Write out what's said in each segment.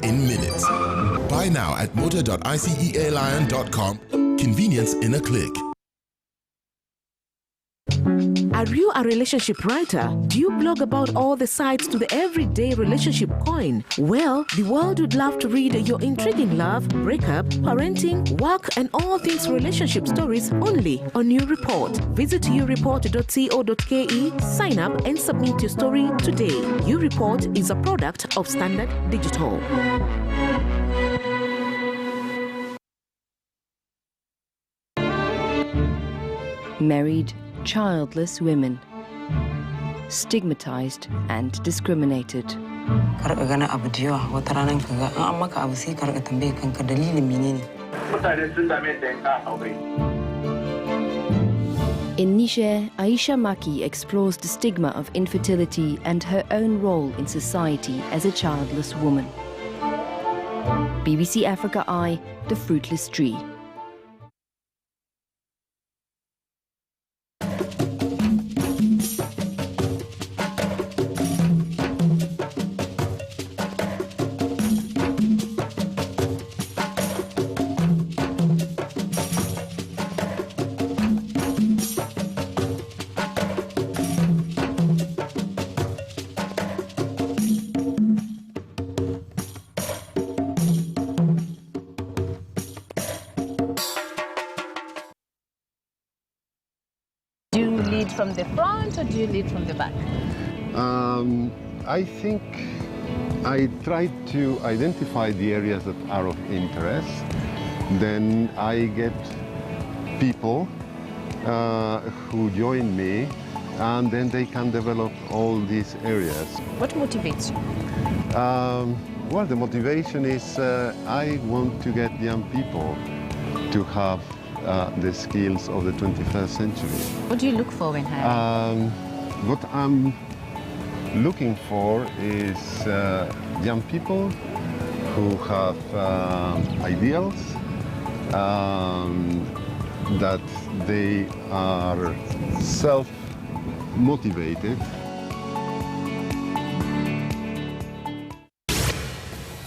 in minutes. Buy now at motor.iceairline.com. Convenience in a click. Are you a relationship writer? Do you blog about all the sides to the everyday relationship coin? Well, the world would love to read your intriguing love, breakup, parenting, work, and all things relationship stories only on New Report. Visit ureport.co.ke, sign up and submit your story today. New Report is a product of Standard Digital. Married, childless women, stigmatized and discriminated. In Niger, Aisha Maki explores the stigma of infertility and her own role in society as a childless woman. BBC Africa Eye, The Fruitless Tree. Do you lead from the front or do you lead from the back? I think I try to identify the areas that are of interest. Then I get people who join me, and then they can develop all these areas. What motivates you? Well, the motivation is I want to get young people to have the skills of the 21st century. What do you look for when hiring? What I'm looking for is young people who have ideals, that they are self-motivated.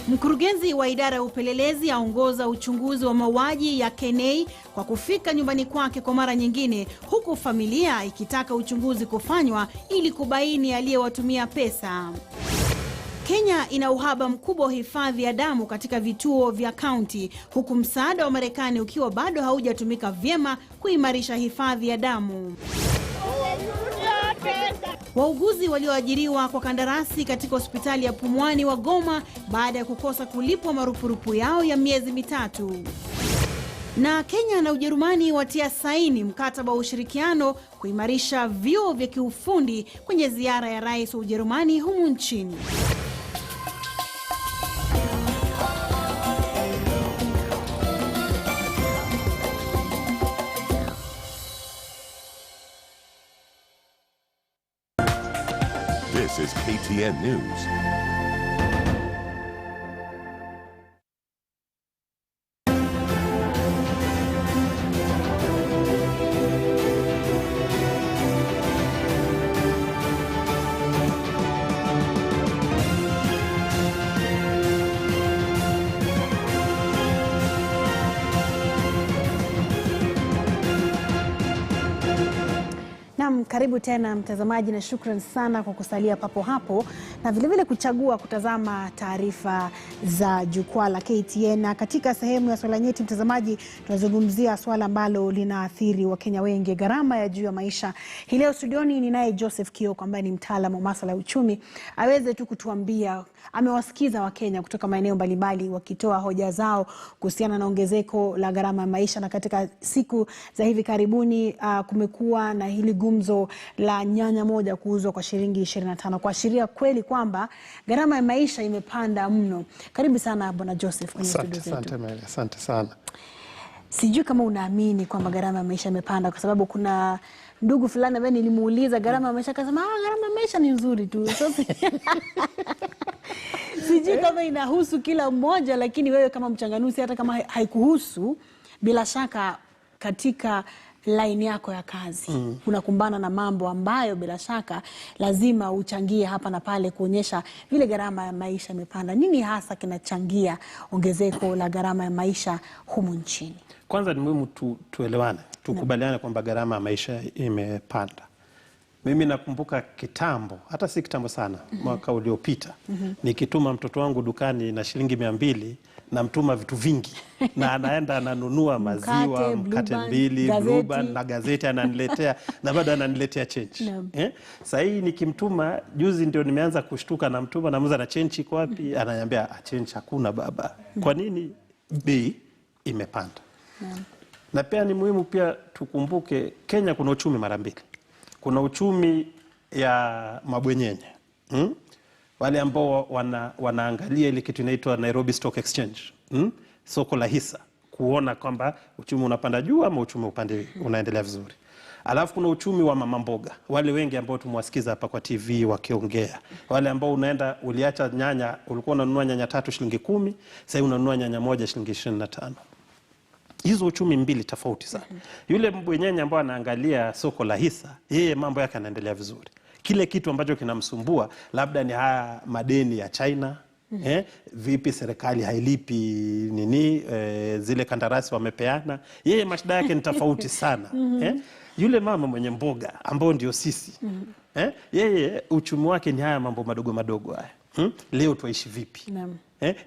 Mkurugenzi wa idara ya upelelezi aongoza uchunguzi wa mauaji ya Kenei kwa kufika nyumbani kwake kwa mara nyingine, huku familia ikitaka uchunguzi kufanywa ili kubaini aliyewatumia pesa. Kenya ina uhaba mkubwa wa hifadhi ya damu katika vituo vya kaunti, huku msaada wa Marekani ukiwa bado haujatumika vyema kuimarisha hifadhi ya damu. Wauguzi walioajiriwa kwa kandarasi katika hospitali ya Pumwani wagoma baada ya kukosa kulipwa marupurupu yao ya miezi mitatu. Na Kenya na Ujerumani watia saini mkataba wa ushirikiano kuimarisha vyuo vya kiufundi kwenye ziara ya rais wa Ujerumani humu nchini. This is KTN News. Karibu tena mtazamaji, na shukrani sana kwa kusalia papo hapo na vile vile kuchagua kutazama taarifa za jukwaa la KTN. Na katika sehemu ya Suala Nyeti, mtazamaji, tunazungumzia swala ambalo linaathiri Wakenya wengi, gharama ya juu ya maisha. Hii leo studioni ninaye Joseph Kioko ambaye ni mtaalamu wa masuala ya uchumi, aweze tu kutuambia, amewasikiza Wakenya kutoka maeneo mbalimbali wakitoa hoja zao kuhusiana na ongezeko la gharama ya maisha. Na katika siku za hivi karibuni kumekuwa na hili gumzo la nyanya moja kuuzwa kwa shilingi 25, kuashiria kweli kwamba gharama ya maisha imepanda mno. Karibu sana Bwana Joseph kwenye studio zetu. Asante sana. Sijui kama unaamini kwamba gharama ya maisha imepanda, kwa sababu kuna ndugu fulani ambaye nilimuuliza gharama ya maisha, akasema gharama ya maisha ni nzuri tu. Sijui kama inahusu kila mmoja, lakini wewe kama mchanganuzi, hata kama haikuhusu, bila shaka katika line yako ya kazi unakumbana na mambo ambayo bila shaka lazima uchangie hapa na pale kuonyesha vile gharama ya maisha imepanda. Nini hasa kinachangia ongezeko la gharama ya maisha humu nchini? Kwanza ni muhimu tuelewane, tukubaliane kwamba gharama ya maisha imepanda. Mimi nakumbuka kitambo, hata si kitambo sana, mwaka uliopita, nikituma mtoto wangu dukani na shilingi 200 na mtuma vitu vingi na anaenda ananunua maziwa, mkate 2, Blue Band na gazeti ananiletea na bado ananiletea change. Sasa hii nikimtuma, juzi ndio nimeanza kushtuka, na mtuma na muuza na change iko wapi? Ananiambia change hakuna baba. Kwa nini? Bei imepanda. Na pia ni muhimu pia tukumbuke Kenya kuna uchumi mara mbili. Kuna uchumi ya mabwenyenye. Wale ambao wanaangalia ile kitu inaitwa Nairobi Stock Exchange. Soko la hisa. Kuona kwamba uchumi unapanda juu ama uchumi upande unaendelea vizuri. Alafu kuna uchumi wa mama mboga. Wale wengi ambao tumewasikiza hapa kwa TV wakiongea. Wale ambao unaenda uliacha nyanya, ulikuwa unanunua nyanya 3 shilingi 10, sasa unanunua nyanya moja shilingi 25. Hizo uchumi mbili tofauti sana. Yule mbwenyenye ambao anaangalia soko la hisa, yeye mambo yake yanaendelea vizuri. Kile kitu ambacho kinamsumbua labda ni haya madeni ya China, vipi serikali hailipi nini, zile kandarasi wamepeana. Yeye mashida yake ni tofauti sana. Yule mama mwenye mboga ambao ndio sisi, yeye uchumi wake ni haya mambo madogo madogo haya. Leo tuishi vipi?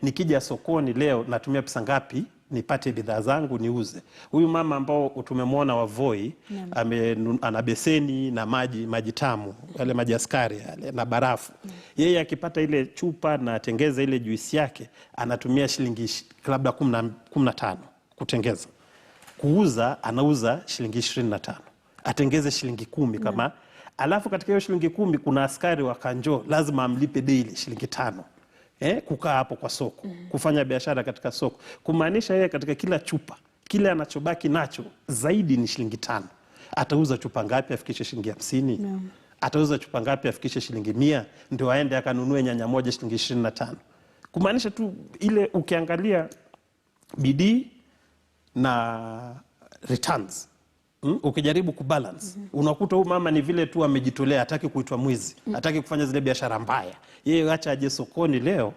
Nikija sokoni leo natumia pesa ngapi nipate bidhaa zangu niuze? Huyu mama ambao tumemwona wa Voi, ana beseni na maji tamu, yale maji askari yale na barafu. Yeye akipata ile chupa na atengeza ile juisi yake, anatumia shilingi labda 15 kutengeza. Kuuza anauza shilingi 25. Atengeze shilingi 10 kama. Alafu katika hiyo shilingi 10 kuna askari wa kanjo lazima amlipe daily shilingi 5. Kukaa hapo kwa soko, kufanya biashara katika soko. Kumaanisha yeye katika kila chupa, kile anachobaki nacho zaidi ni shilingi 5. Atauza chupa ngapi afikishe shilingi 50? Atauza chupa ngapi afikishe shilingi 100? Ndio aende akanunue nyanya moja shilingi 25. Kumaanisha tu ile ukiangalia bidii na returns, ukijaribu kubalance, unakuta huyu mama ni vile tu amejitolea, hataki kuitwa mwizi, hataki kufanya zile biashara mbaya. Yeye acha aje sokoni leo,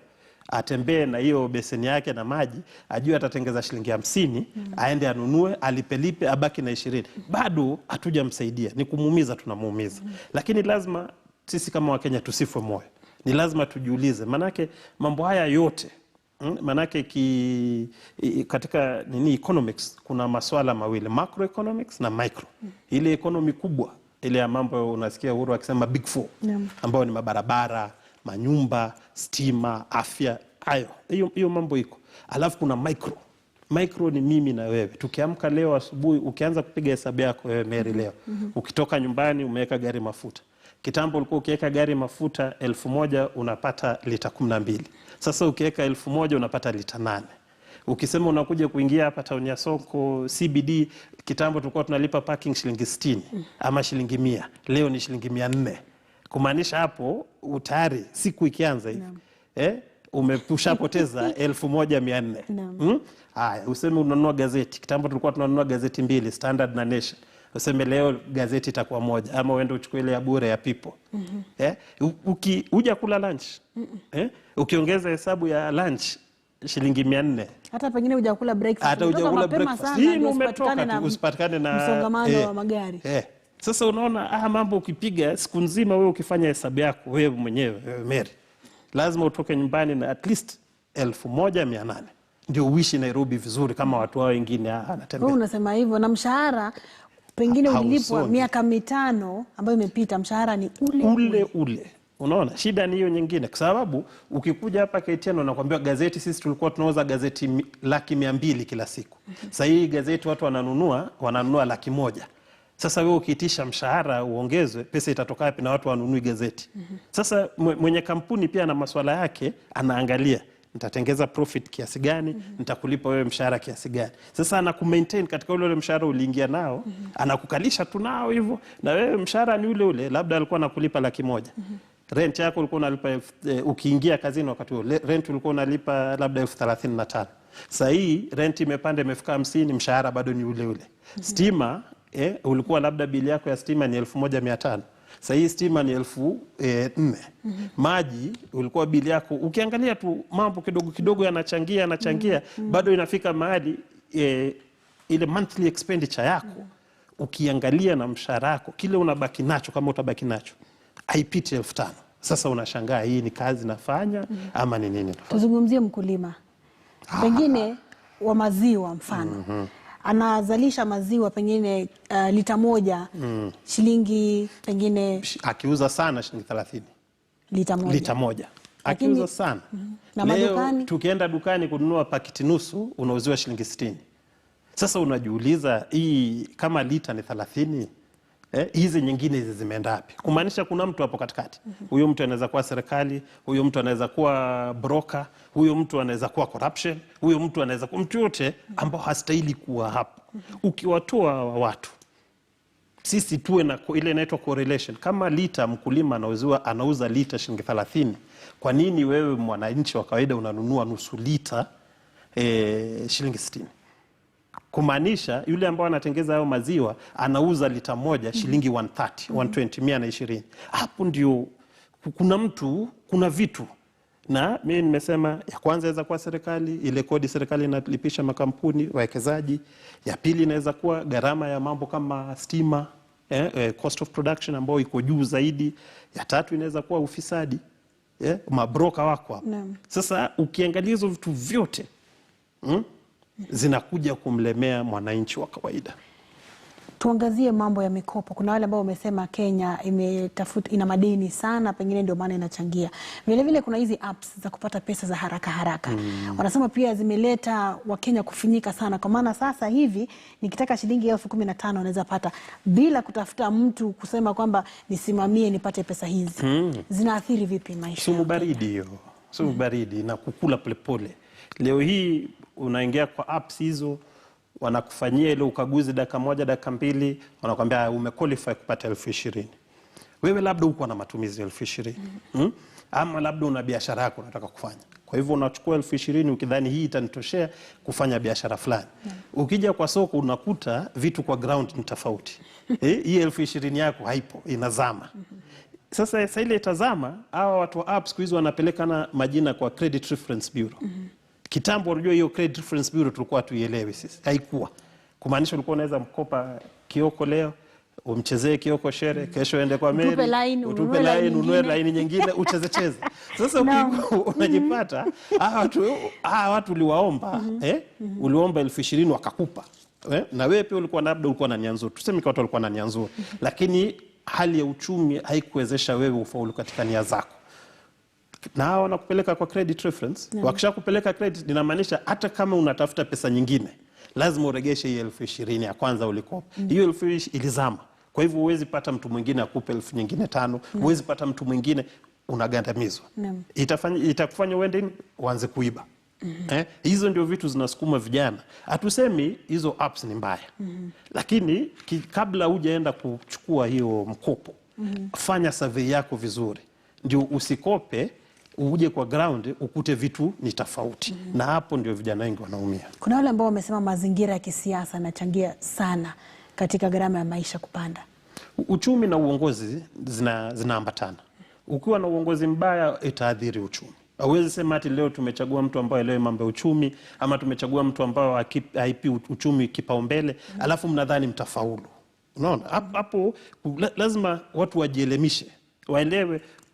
atembee na hiyo beseni yake na maji, ajue atatengeza shilingi 50, aende anunue, alipelipe, abaki na 20. Bado hatujamsaidia, ni kumuumiza, tunamuumiza. Lakini lazima sisi kama Wakenya tusifwe moyo. Ni lazima tujiulize, manake mambo haya yote, manake katika economics kuna masuala mawili, macroeconomics na micro. Ile economy kubwa, ile ya mambo unasikia Uhuru akisema big four, ambao ni mabarabara, manyumba, stima, afya, hiyo mambo iko. Alafu kuna micro. Micro ni mimi na wewe. Tukiamka leo asubuhi, ukianza kupiga hesabu yako wewe Mary leo, ukitoka nyumbani umeweka gari mafuta. Kitambo ulikuwa ukiweka gari mafuta 1000 unapata lita 12. Sasa ukiweka 1000 unapata lita 8. Ukisema unakuja kuingia hapa town ya soko CBD, kitambo tulikuwa tunalipa parking shilingi 60 ama shilingi 100. Leo ni shilingi 400. Kumaanisha hapo tayari siku ikianza hivi, ushapoteza 1400. Haya, useme unanunua gazeti. Kitambo tulikuwa tunanunua gazeti 2, Standard na Nation. Useme leo gazeti itakuwa moja, ama uende uchukue ile ya bure ya People. Uja kula lunch, ukiongeza hesabu ya lunch shilingi 400. Hata pengine hujakula breakfast. Hata hujakula breakfast. Hii umetoka tu usipatikane na msongamano wa magari. Sasa unaona mambo ukipiga siku nzima, wewe ukifanya hesabu yako wewe mwenyewe Mary, lazima utoke nyumbani na at least 1800 ndio uishi Nairobi vizuri kama watu wao wengine anatembea. Wewe unasema hivyo, na mshahara pengine ulilipwa miaka 5 ambayo imepita, mshahara ni ule. Unaona, shida ni hiyo nyingine, kwa sababu ukikuja hapa KTN wanakuambia gazeti, sisi tulikuwa tunauza gazeti 200,000 kila siku. Sasa hii gazeti watu wananunua 100,000. Sasa wewe ukiitisha mshahara uongezwe, pesa itatoka wapi na watu wanunui gazeti? Sasa mwenye kampuni pia na masuala yake anaangalia, nitatengeza profit kiasi gani, nitakulipa wewe mshahara kiasi gani. Sasa anakumaintain katika ule mshahara uliingia nao, anakukalisha tu nao hivyo, na wewe mshahara ni ule, labda alikuwa anakulipa 100,000. Rent yako ulikuwa unalipa, ukiingia kazini wakati huo rent ulikuwa unalipa labda 35,000. Sasa hii rent imepanda imefika 50, mshahara bado ni ule. Stima ulikuwa labda bili yako ya stima ni 1,500. Sasa hii stima ni 4,000. Maji ulikuwa bili yako, ukiangalia tu mambo kidogo kidogo yanachangia, bado inafika mahali ile monthly expenditure yako ukiangalia na mshahara wako kile unabaki nacho, kama utabaki nacho haipiti 5,000. Sasa unashangaa hii ni kazi nafanya ama ni nini? Tuzungumzie mkulima pengine wa maziwa mfano. Anazalisha maziwa pengine lita moja shilingi pengine, akiuza sana shilingi 30 lita moja. Akiuza sana. Na leo madukani, tukienda dukani kununua pakiti nusu unauziwa shilingi 60. Sasa unajiuliza hii kama lita ni 30, hizi nyingine hizi zimeenda wapi? Kumaanisha kuna mtu hapo katikati. Huyo mtu anaweza kuwa serikali, huyo mtu anaweza kuwa broker, huyo mtu anaweza kuwa corruption, huyo mtu anaweza kuwa mtu yote ambao hastahili kuwa hapo. Ukiwatoa watu, sisi tuwe na ile inaitwa correlation. Kama lita mkulima anauza lita shilingi 30, kwa nini wewe mwananchi wa kawaida unanunua nusu lita shilingi 60? Kumaanisha yule ambao anatengeza hayo maziwa anauza lita moja shilingi 130, 120, 120. Hapo ndio kuna vitu. Na mimi nimesema ya kwanza inaweza kuwa serikali, ile kodi serikali inalipisha makampuni, wawekezaji. Ya pili inaweza kuwa gharama ya mambo kama stima, cost of production ambayo iko juu zaidi. Ya tatu inaweza kuwa ufisadi, mabroka wako hapo. Sasa ukiangalia hizo vitu vyote zinakuja kumlemea mwananchi wa kawaida. Tuangazie mambo ya mikopo. Kuna wale ambao wamesema Kenya ina madeni sana, pengine ndio maana inachangia. Vile vile kuna hizi apps za kupata pesa za haraka. Wanasema pia zimeleta Wakenya kufinyika sana, kwa maana sasa hivi nikitaka shilingi 15,000 naweza pata bila kutafuta mtu kusema kwamba nisimamie nipate pesa hizi. Zinaathiri vipi maisha? Sumu baridi hiyo. Sumu baridi na kukula polepole. Leo hii unaingia kwa apps hizo, wanakufanyia ile ukaguzi dakika moja, dakika mbili, wanakuambia umequalify kupata 20,000. Wewe labda uko na matumizi 20,000. Ama labda una biashara yako unataka kufanya. Kwa hivyo unachukua 20,000 ukidhani hii itanitoshea kufanya biashara fulani. Ukija kwa soko unakuta vitu kwa ground ni tofauti. Hii 20,000 yako haipo, inazama. Sasa ile itazama, hawa watu wa apps hizo wanapelekana majina kwa Credit Reference Bureau. Kitambo unajua hiyo Credit Reference Bureau tulikuwa tuielewi sisi. Haikuwa. Kumaanisha ulikuwa unaweza mkopa Kioko leo, umchezee Kioko shere, kesho ende kwa Mary, utupe line, ununue line nyingine, ucheze. Sasa unajipata hawa watu uliwaomba, uliomba 20,000 wakakupa. Na wewe pia ulikuwa na nia nzuri. Tuseme kwa watu walikuwa na nia nzuri, lakini hali ya uchumi haikuwezesha wewe ufaulu katika nia zako. Na hao wanakupeleka kwa credit reference. Wakisha kupeleka credit, inamaanisha hata kama unatafuta pesa nyingine, lazima uregeshe hiyo 20,000 ya kwanza ulikopa. Hiyo 20,000 ilizama. Kwa hivyo huwezi pata mtu mwingine akupe 5,000 nyingine, huwezi pata mtu mwingine, unagandamizwa. Itakufanya uende uanze kuiba. Hizo ndio vitu zinasukuma vijana. Hatusemi hizo apps ni mbaya. Lakini kabla hujaenda kuchukua hiyo mkopo, fanya survey yako vizuri. Ndio usikope uje kwa ground ukute vitu ni tofauti. Na hapo ndio vijana wengi wanaumia. Kuna wale ambao wamesema mazingira ya kisiasa yanachangia sana katika gharama ya maisha kupanda. Uchumi na uongozi zinaambatana. Ukiwa na uongozi mbaya itaadhiri uchumi. Hauwezi sema ati leo tumechagua mtu ambaye elewe mambo ya uchumi, ama tumechagua mtu ambaye haipi uchumi kipaumbele, alafu mnadhani mtafaulu. Unaona? Hapo lazima watu wajielimishe. Waelewe